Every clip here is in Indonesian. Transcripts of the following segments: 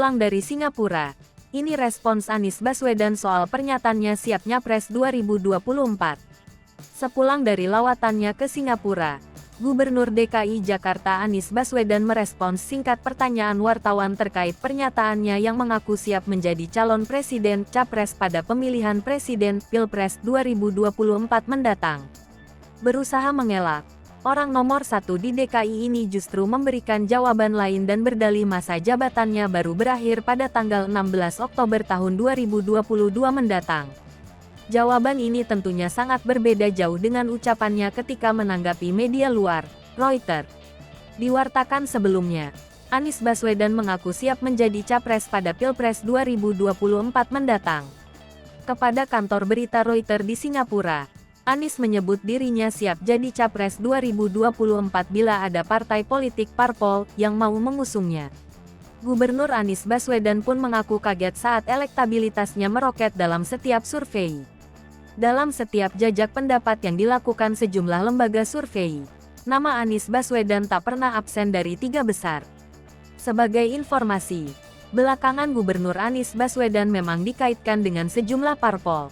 Pulang dari Singapura. Ini respons Anies Baswedan soal pernyataannya siap Nyapres 2024. Sepulang dari lawatannya ke Singapura, Gubernur DKI Jakarta Anies Baswedan merespons singkat pertanyaan wartawan terkait pernyataannya yang mengaku siap menjadi calon presiden Capres pada pemilihan presiden Pilpres 2024 mendatang. Berusaha mengelak, orang nomor satu di DKI ini justru memberikan jawaban lain dan berdalih masa jabatannya baru berakhir pada tanggal 16 Oktober tahun 2022 mendatang. Jawaban ini tentunya sangat berbeda jauh dengan ucapannya ketika menanggapi media luar, Reuters. Diwartakan sebelumnya, Anies Baswedan mengaku siap menjadi capres pada Pilpres 2024 mendatang. Kepada kantor berita Reuters di Singapura, Anies menyebut dirinya siap jadi capres 2024 bila ada partai politik parpol yang mau mengusungnya. Gubernur Anies Baswedan pun mengaku kaget saat elektabilitasnya meroket dalam setiap survei. Dalam setiap jajak pendapat yang dilakukan sejumlah lembaga survei, nama Anies Baswedan tak pernah absen dari 3 besar. Sebagai informasi, belakangan Gubernur Anies Baswedan memang dikaitkan dengan sejumlah parpol.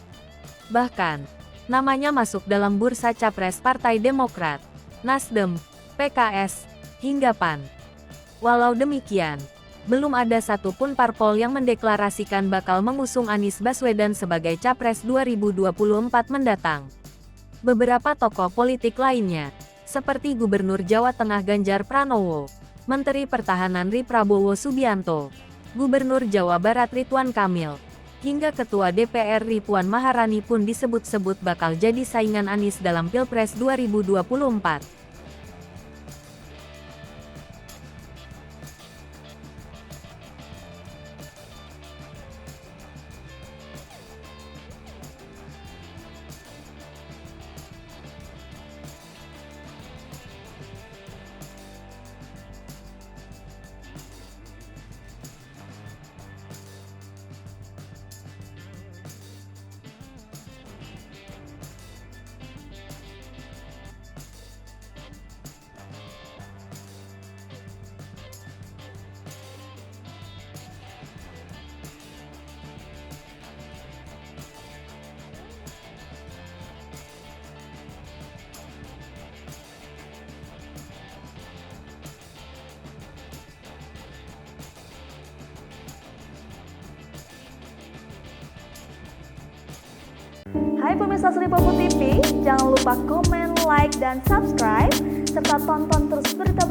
Bahkan, namanya masuk dalam bursa capres Partai Demokrat, Nasdem, PKS, hingga PAN. Walau demikian, belum ada satupun parpol yang mendeklarasikan bakal mengusung Anies Baswedan sebagai Capres 2024 mendatang. Beberapa tokoh politik lainnya, seperti Gubernur Jawa Tengah Ganjar Pranowo, Menteri Pertahanan Prabowo Subianto, Gubernur Jawa Barat Ridwan Kamil, hingga Ketua DPR Puan Maharani pun disebut-sebut bakal jadi saingan Anies dalam Pilpres 2024. Hai pemirsa Sri Popo TV, jangan lupa komen, like, dan subscribe, serta tonton terus berita